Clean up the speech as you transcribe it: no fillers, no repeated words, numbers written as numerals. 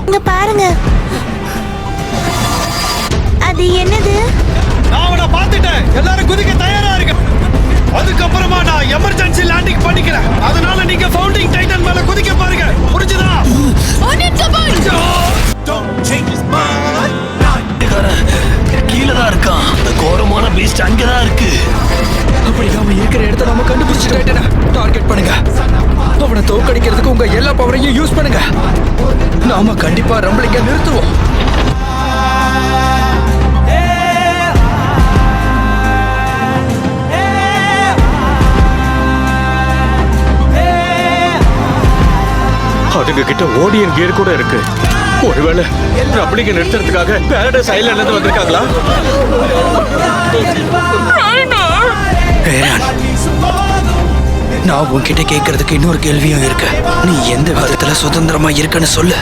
இங்க பாருங்க. அது என்னது? நான் அவனை பார்த்துட்டேன். எல்லாரும் குதிக்க தயாரா இருக்க. அதுக்கப்புறமா நான் எமர்ஜென்சி லேண்டிங் பண்ணிக்கிறேன். அதனால நீங்க ஃபவுண்டிங் டைட்டன் மேல குதிக்க பாருங்க. புரிஞ்சுதா? கீழே தான் இருக்கான். அந்த கோரமான பீஸ்ட் அங்கதான் இருக்கு. அப்படி நாம இருக்கிற இடத்த நாம கண்டுபிடிச்சு டைட்டனை டார்கெட் பண்ணுங்க. அவனை தோற்கடிக்கிறதுக்கு உங்க எல்லா பவரையும் யூஸ் பண்ணுங்க. நாம கண்டிப்பா ரம்பிளிங்க நிறுத்துவோம். அதுங்க கிட்ட ஓடியன் கியர் கூட இருக்கு. ஒருவேளை ரம்பிளிங்க நிறுத்துறதுக்காக பாரடைஸ் ஐலாண்ட்ல இருந்து வந்திருக்காங்களா? நான் உன்கிட்ட கேட்கறதுக்கு இன்னொரு கேள்வியும் இருக்கு. நீ எந்த விதத்துல சுதந்திரமா இருக்குன்னு சொல்லு.